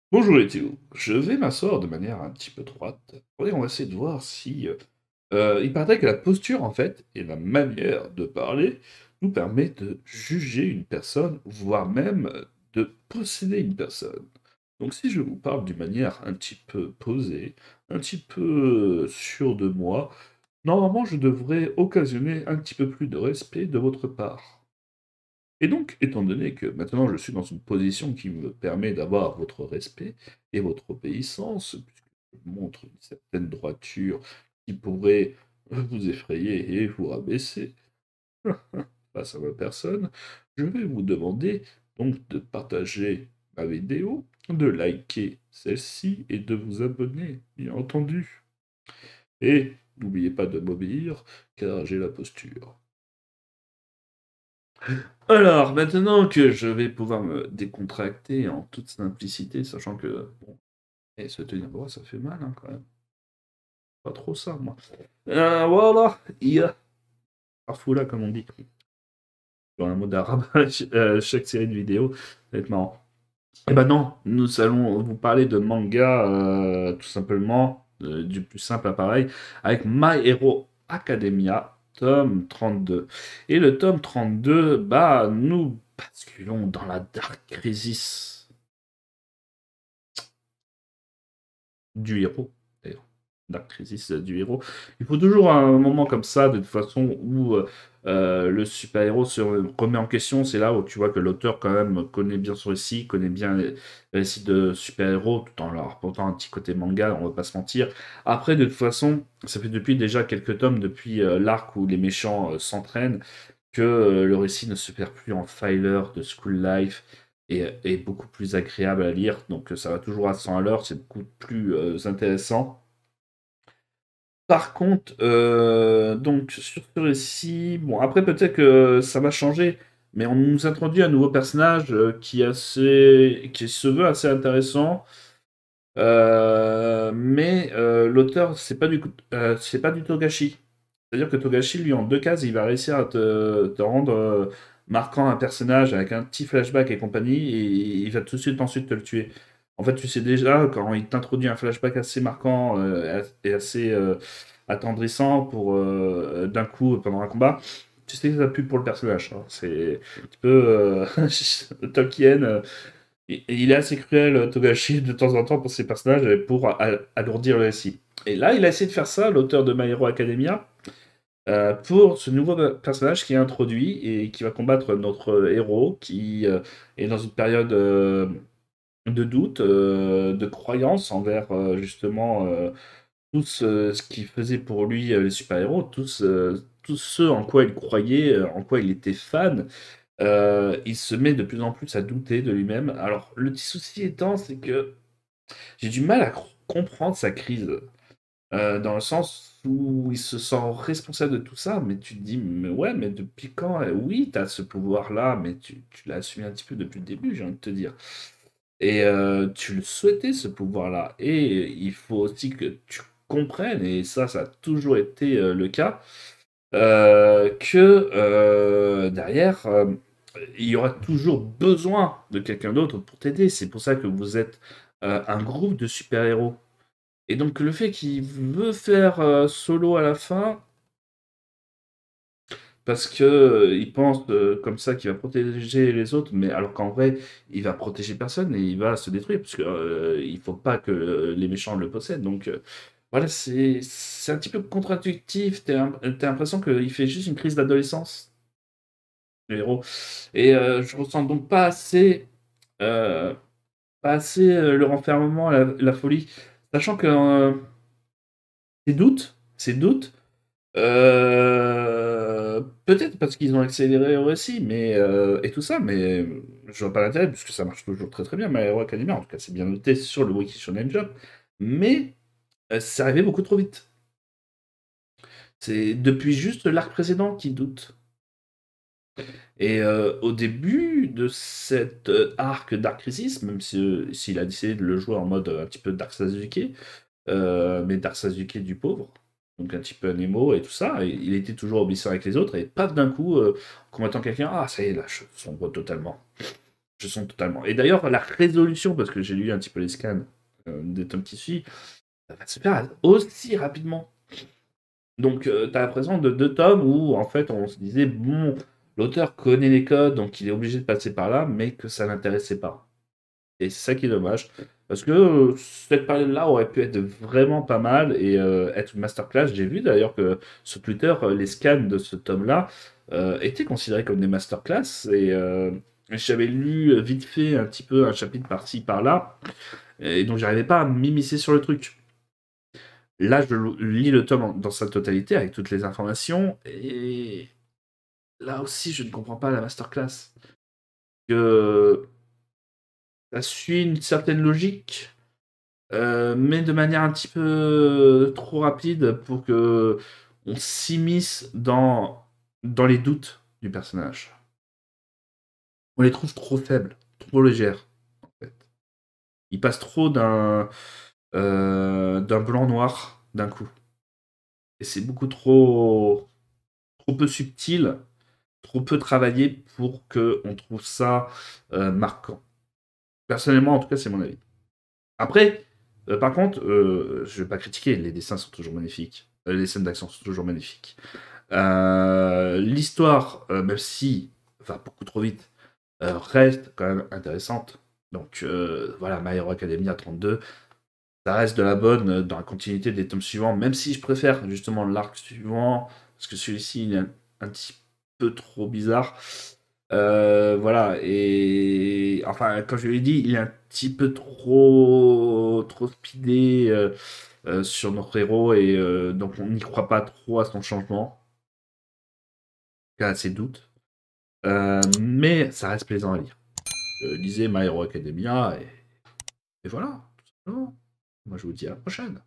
Bonjour Ethéo, je vais m'asseoir de manière un petit peu droite. Et on va essayer de voir si... il paraît que la posture, en fait, et la manière de parler nous permet de juger une personne, voire même de posséder une personne. Donc si je vous parle d'une manière un petit peu posée, un petit peu sûre de moi, normalement je devrais occasionner un petit peu plus de respect de votre part. Et donc, étant donné que maintenant je suis dans une position qui me permet d'avoir votre respect et votre obéissance, puisque je montre une certaine droiture qui pourrait vous effrayer et vous rabaisser face à ma personne, je vais vous demander donc de partager ma vidéo, de liker celle-ci et de vous abonner, bien entendu. Et n'oubliez pas de m'obéir, car j'ai la posture. Alors, maintenant que je vais pouvoir me décontracter en toute simplicité, sachant que, bon, et se tenir droit, ça fait mal, hein, quand même. Pas trop ça, moi. Voilà, IA. Farfoula, comme on dit. Dans un mot d'arabe, chaque série de vidéos, ça va être marrant. Et ben non, nous allons vous parler de manga, tout simplement, du plus simple appareil, avec My Hero Academia, tome 32. Et le tome 32, bah, nous basculons dans la Dark Crisis du héros, d'ailleurs. Dark Crisis du héros. Il faut toujours un moment comme ça, de toute façon, où le super-héros se remet en question. C'est là où tu vois que l'auteur, quand même, connaît bien son récit, connaît bien les récits de super-héros, tout en leur apportant un petit côté manga, on va pas se mentir. Après, de toute façon, ça fait depuis déjà quelques tomes, depuis l'arc où les méchants s'entraînent, que le récit ne se perd plus en filer de School Life et est beaucoup plus agréable à lire. Donc ça va toujours à 100 à l'heure, c'est beaucoup plus intéressant. Par contre, donc sur ce récit, bon après peut-être que ça va changer, mais on nous introduit un nouveau personnage qui se veut assez intéressant. Mais l'auteur, c'est pas du Togashi. C'est-à-dire que Togashi, lui, en deux cases, il va réussir à te rendre marquant un personnage avec un petit flashback et compagnie, et il va tout de suite ensuite te le tuer. En fait, tu sais déjà, quand il t'introduit un flashback assez marquant et assez attendrissant pour d'un coup pendant un combat, tu sais que ça pue pour le personnage, hein. C'est un petit peu Tolkien. Il est assez cruel, Togashi, de temps en temps pour ses personnages pour alourdir le récit. Et là, il a essayé de faire ça, l'auteur de My Hero Academia, pour ce nouveau personnage qui est introduit et qui va combattre notre héros qui est dans une période de doute, de croyance envers justement tout ce qui faisait pour lui les super-héros, tout ce en quoi il croyait, en quoi il était fan. Il se met de plus en plus à douter de lui-même. Alors, le petit souci étant, c'est que j'ai du mal à comprendre sa crise. Dans le sens où il se sent responsable de tout ça, mais tu te dis, mais ouais, mais depuis quand? Oui, tu as ce pouvoir-là, mais tu l'as assumé un petit peu depuis le début, j'ai envie de te dire. Et tu le souhaitais, ce pouvoir-là. Et il faut aussi que tu comprennes, et ça a toujours été le cas, que derrière, il y aura toujours besoin de quelqu'un d'autre pour t'aider. C'est pour ça que vous êtes un groupe de super-héros. Et donc le fait qu'il veut faire solo à la fin, parce que il pense comme ça qu'il va protéger les autres, mais alors qu'en vrai, il va protéger personne et il va se détruire, parce que il faut pas que les méchants le possèdent. Donc voilà, c'est un petit peu contre-intuitif. T'as l'impression qu'il fait juste une crise d'adolescence, le héros. Et je ressens donc euh, pas assez le renfermement, la folie, sachant que ses doutes. Peut-être parce qu'ils ont accéléré au récit, mais et tout ça, mais je vois pas l'intérêt puisque ça marche toujours très très bien. My Hero Academia, en tout cas, c'est bien noté sur le Wiki Shonen Jump, mais c'est arrivé beaucoup trop vite. C'est depuis juste l'arc précédent qu'ils doutent. Et au début de cet arc Dark Crisis, même s'il a décidé de le jouer en mode un petit peu Dark Sasuke, mais Dark Sasuke du pauvre, donc un petit peu Nemo et tout ça, et il était toujours obéissant avec les autres, et paf d'un coup, en combattant quelqu'un, ah ça y est, là, je sombre totalement. Je sens totalement. Et d'ailleurs, la résolution, parce que j'ai lu un petit peu les scans des tomes qui suivent, ça va se faire aussi rapidement. Donc, tu as l'impression de 2 tomes où, en fait, on se disait, bon, l'auteur connaît les codes, donc il est obligé de passer par là, mais que ça l'intéressait pas. Et c'est ça qui est dommage. Parce que cette période-là aurait pu être vraiment pas mal et être une masterclass. J'ai vu d'ailleurs que sur Twitter, les scans de ce tome-là étaient considérés comme des masterclass. Et j'avais lu vite fait un petit peu un chapitre par-ci, par-là. Et donc j'arrivais pas à m'immiscer sur le truc. Là, je lis le tome dans sa totalité avec toutes les informations. Et là aussi, je ne comprends pas la masterclass. Que ça suit une certaine logique. Mais de manière un petit peu trop rapide pour que on s'immisce dans les doutes du personnage. On les trouve trop faibles, trop légères, en fait. Ils passent trop d'un blanc-noir d'un coup. Et c'est beaucoup trop peu subtil, trop peu travaillé pour qu'on trouve ça marquant. Personnellement, en tout cas, c'est mon avis. Après, par contre, je vais pas critiquer, les dessins sont toujours magnifiques. Les scènes d'action sont toujours magnifiques. L'histoire, même si va beaucoup trop vite, reste quand même intéressante. Donc voilà, My Hero Academia 32, ça reste de la bonne dans la continuité des tomes suivants, même si je préfère justement l'arc suivant, parce que celui-ci il est un petit peu trop bizarre. Voilà, et enfin, comme je l'ai dit, il est un petit peu trop speedé sur notre héros, et donc on n'y croit pas trop à son changement, à ses doutes. Mais ça reste plaisant à lire. Lisez My Hero Academia, et voilà, tout simplement. Moi je vous dis à la prochaine.